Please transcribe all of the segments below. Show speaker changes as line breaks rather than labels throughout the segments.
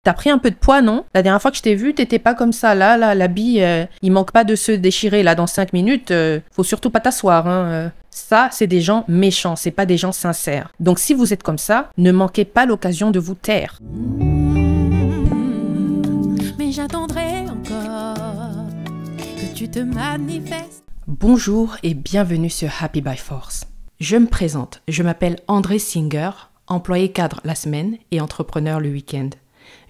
T'as pris un peu de poids, non? La dernière fois que je t'ai vu, t'étais pas comme ça. Là, l'habit, il manque pas de se déchirer là dans 5 minutes. Faut surtout pas t'asseoir, hein. Ça, c'est des gens méchants, c'est pas des gens sincères. Donc si vous êtes comme ça, ne manquez pas l'occasion de vous taire.
Mais j'attendrai encore que tu te manifestes.
Bonjour et bienvenue sur Happy by Force. Je me présente, je m'appelle André Singer, employé cadre la semaine et entrepreneur le week-end.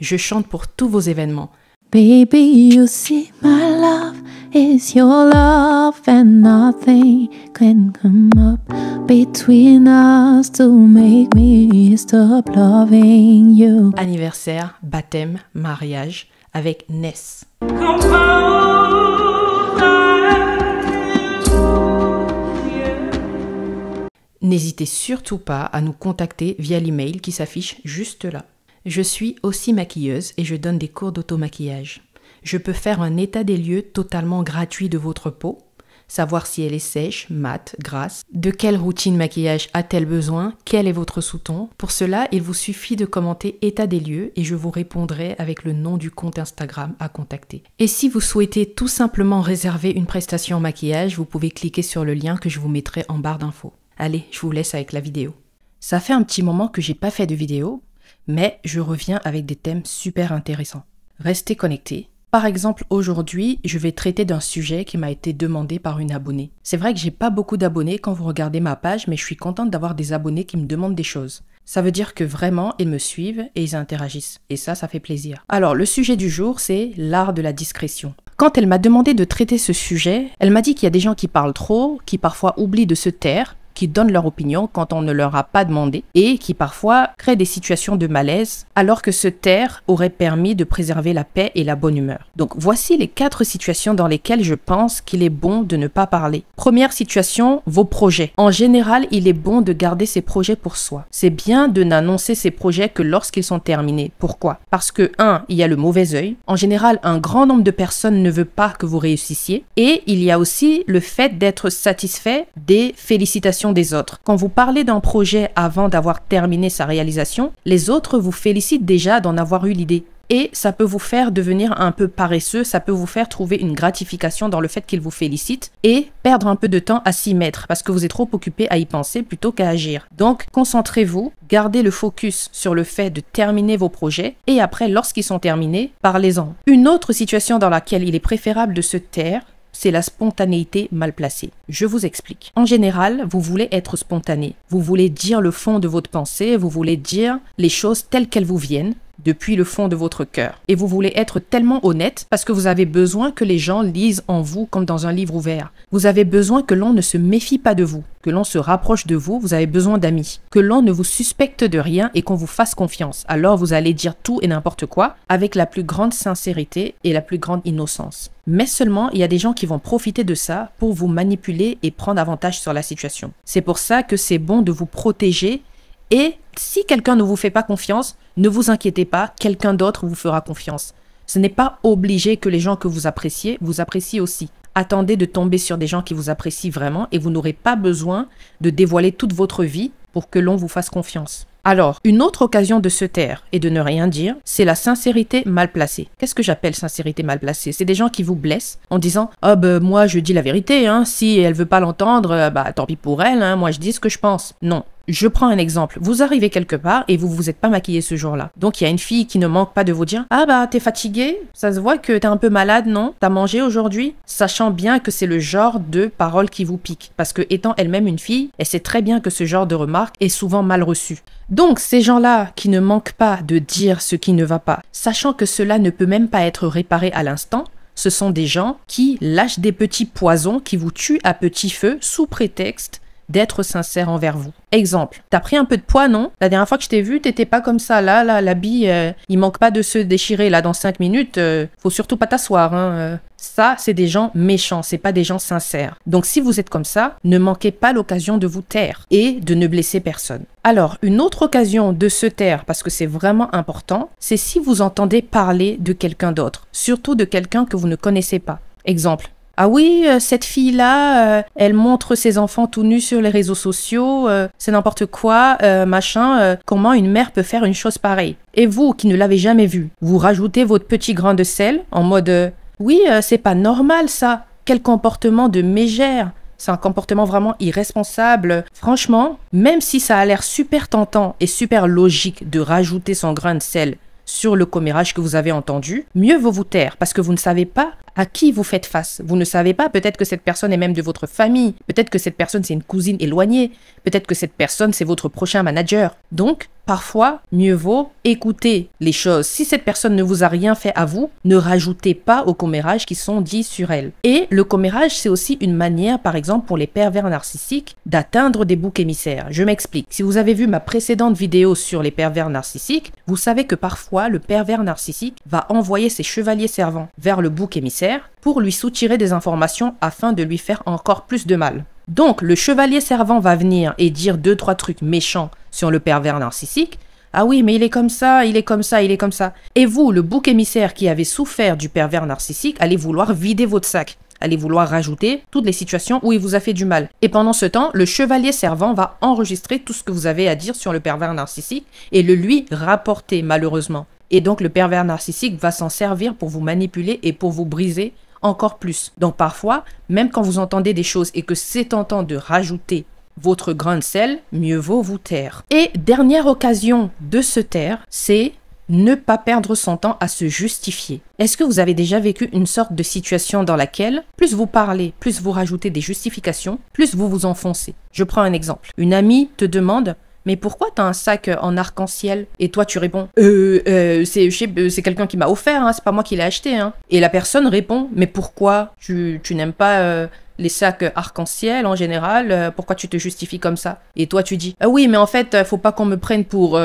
Je chante pour tous vos événements.
Baby, you see my love is your love and nothing can come up between us to make me stop loving you.
Anniversaire, baptême, mariage avec Ness. N'hésitez surtout pas à nous contacter via l'email qui s'affiche juste là. Je suis aussi maquilleuse et je donne des cours d'auto-maquillage. Je peux faire un état des lieux totalement gratuit de votre peau, savoir si elle est sèche, mate, grasse, de quelle routine maquillage a-t-elle besoin, quel est votre sous-ton. Pour cela, il vous suffit de commenter état des lieux et je vous répondrai avec le nom du compte Instagram à contacter. Et si vous souhaitez tout simplement réserver une prestation maquillage, vous pouvez cliquer sur le lien que je vous mettrai en barre d'infos. Allez, je vous laisse avec la vidéo. Ça fait un petit moment que j'ai pas fait de vidéo, mais je reviens avec des thèmes super intéressants. Restez connectés. Par exemple, aujourd'hui, je vais traiter d'un sujet qui m'a été demandé par une abonnée. C'est vrai que j'ai pas beaucoup d'abonnés quand vous regardez ma page, mais je suis contente d'avoir des abonnés qui me demandent des choses. Ça veut dire que vraiment, ils me suivent et ils interagissent. Et ça fait plaisir. Alors, le sujet du jour, c'est l'art de la discrétion. Quand elle m'a demandé de traiter ce sujet, elle m'a dit qu'il y a des gens qui parlent trop, qui parfois oublient de se taire, qui donnent leur opinion quand on ne leur a pas demandé et qui parfois créent des situations de malaise alors que se taire aurait permis de préserver la paix et la bonne humeur. Donc voici les 4 situations dans lesquelles je pense qu'il est bon de ne pas parler. Première situation, vos projets. En général, il est bon de garder ses projets pour soi. C'est bien de n'annoncer ses projets que lorsqu'ils sont terminés. Pourquoi? Parce que 1, il y a le mauvais œil. En général, un grand nombre de personnes ne veut pas que vous réussissiez et il y a aussi le fait d'être satisfait des félicitations des autres. Quand vous parlez d'un projet avant d'avoir terminé sa réalisation, les autres vous félicitent déjà d'en avoir eu l'idée. Et ça peut vous faire devenir un peu paresseux, ça peut vous faire trouver une gratification dans le fait qu'ils vous félicitent et perdre un peu de temps à s'y mettre parce que vous êtes trop occupé à y penser plutôt qu'à agir. Donc, concentrez-vous, gardez le focus sur le fait de terminer vos projets et après, lorsqu'ils sont terminés, parlez-en. Une autre situation dans laquelle il est préférable de se taire, c'est la spontanéité mal placée. Je vous explique. En général, vous voulez être spontané. Vous voulez dire le fond de votre pensée, vous voulez dire les choses telles qu'elles vous viennent, depuis le fond de votre cœur. Et vous voulez être tellement honnête parce que vous avez besoin que les gens lisent en vous comme dans un livre ouvert. Vous avez besoin que l'on ne se méfie pas de vous, que l'on se rapproche de vous, vous avez besoin d'amis, que l'on ne vous suspecte de rien et qu'on vous fasse confiance. Alors vous allez dire tout et n'importe quoi avec la plus grande sincérité et la plus grande innocence. Mais seulement, il y a des gens qui vont profiter de ça pour vous manipuler et prendre avantage sur la situation. C'est pour ça que c'est bon de vous protéger. Et si quelqu'un ne vous fait pas confiance, ne vous inquiétez pas, quelqu'un d'autre vous fera confiance. Ce n'est pas obligé que les gens que vous appréciez aussi. Attendez de tomber sur des gens qui vous apprécient vraiment et vous n'aurez pas besoin de dévoiler toute votre vie pour que l'on vous fasse confiance. Alors, une autre occasion de se taire et de ne rien dire, c'est la sincérité mal placée. Qu'est-ce que j'appelle sincérité mal placée? C'est des gens qui vous blessent en disant « Ah moi je dis la vérité, hein. Si elle veut pas l'entendre, tant pis pour elle, hein. Moi je dis ce que je pense. » Non. Je prends un exemple. Vous arrivez quelque part et vous êtes pas maquillé ce jour-là. Donc il y a une fille qui ne manque pas de vous dire « Ah t'es fatiguée? Ça se voit que t'es un peu malade, non? T'as mangé aujourd'hui? » Sachant bien que c'est le genre de parole qui vous pique. Parce que étant elle-même une fille, elle sait très bien que ce genre de remarque est souvent mal reçu. Donc ces gens-là qui ne manquent pas de dire ce qui ne va pas, sachant que cela ne peut même pas être réparé à l'instant, ce sont des gens qui lâchent des petits poisons qui vous tuent à petit feu sous prétexte d'être sincère envers vous. Exemple, t'as pris un peu de poids, non? La dernière fois que je t'ai vu, t'étais pas comme ça. Là, l'habit, il manque pas de se déchirer là dans 5 minutes. Faut surtout pas t'asseoir, hein. Ça, c'est des gens méchants, c'est pas des gens sincères. Donc si vous êtes comme ça, ne manquez pas l'occasion de vous taire et de ne blesser personne. Alors, une autre occasion de se taire, parce que c'est vraiment important, c'est si vous entendez parler de quelqu'un d'autre, surtout de quelqu'un que vous ne connaissez pas. Exemple. Ah oui, cette fille-là, elle montre ses enfants tout nus sur les réseaux sociaux, c'est n'importe quoi, machin, comment une mère peut faire une chose pareille? Et vous, qui ne l'avez jamais vu, vous rajoutez votre petit grain de sel en mode oui, c'est pas normal ça, quel comportement de mégère, c'est un comportement vraiment irresponsable. Franchement, même si ça a l'air super tentant et super logique de rajouter son grain de sel sur le commérage que vous avez entendu, mieux vaut vous taire parce que vous ne savez pas à qui vous faites face. Vous ne savez pas, peut-être que cette personne est même de votre famille, peut-être que cette personne c'est une cousine éloignée, peut-être que cette personne c'est votre prochain manager. Donc, parfois, mieux vaut écouter les choses. Si cette personne ne vous a rien fait à vous, ne rajoutez pas aux commérages qui sont dits sur elle. Et le commérage, c'est aussi une manière, par exemple, pour les pervers narcissiques, d'atteindre des boucs émissaires. Je m'explique. Si vous avez vu ma précédente vidéo sur les pervers narcissiques, vous savez que parfois, le pervers narcissique va envoyer ses chevaliers servants vers le bouc émissaire pour lui soutirer des informations afin de lui faire encore plus de mal. Donc, le chevalier servant va venir et dire 2-3 trucs méchants sur le pervers narcissique. Ah oui, mais il est comme ça, il est comme ça, il est comme ça. Et vous, le bouc émissaire qui avez souffert du pervers narcissique, allez vouloir vider votre sac. Allez vouloir rajouter toutes les situations où il vous a fait du mal. Et pendant ce temps, le chevalier servant va enregistrer tout ce que vous avez à dire sur le pervers narcissique et le lui rapporter malheureusement. Et donc, le pervers narcissique va s'en servir pour vous manipuler et pour vous briser encore plus. Donc parfois, même quand vous entendez des choses et que c'est tentant de rajouter votre grain de sel, mieux vaut vous taire. Et dernière occasion de se taire, c'est ne pas perdre son temps à se justifier. Est-ce que vous avez déjà vécu une sorte de situation dans laquelle, plus vous parlez, plus vous rajoutez des justifications, plus vous vous enfoncez? Je prends un exemple. Une amie te demande: mais pourquoi t'as un sac en arc-en-ciel? Et toi, tu réponds, c'est quelqu'un qui m'a offert, hein, c'est pas moi qui l'ai acheté. Hein. Et la personne répond, mais pourquoi tu n'aimes pas les sacs arc-en-ciel en général? Pourquoi tu te justifies comme ça? Et toi, tu dis, ah oui, mais en fait, faut pas qu'on me prenne pour,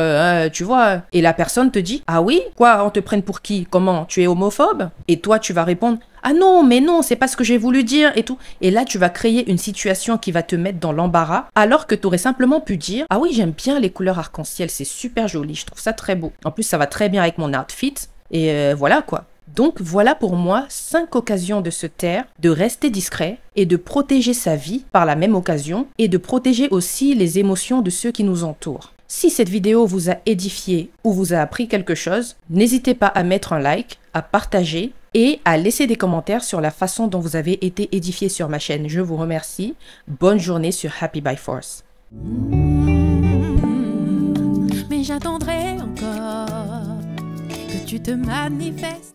tu vois. Et la personne te dit, ah oui? Quoi, on te prenne pour qui? Comment? Tu es homophobe? Et toi, tu vas répondre, ah non, mais non, c'est pas ce que j'ai voulu dire et tout. Et là, tu vas créer une situation qui va te mettre dans l'embarras, alors que tu aurais simplement pu dire, ah oui, j'aime bien les couleurs arc-en-ciel, c'est super joli, je trouve ça très beau. En plus, ça va très bien avec mon outfit. Et voilà quoi. Donc voilà pour moi 5 occasions de se taire, de rester discret et de protéger sa vie par la même occasion et de protéger aussi les émotions de ceux qui nous entourent. Si cette vidéo vous a édifié ou vous a appris quelque chose, n'hésitez pas à mettre un like, à partager et à laisser des commentaires sur la façon dont vous avez été édifié sur ma chaîne. Je vous remercie. Bonne journée sur Happy by Force.
Mais j'attendrai encore que tu te manifestes.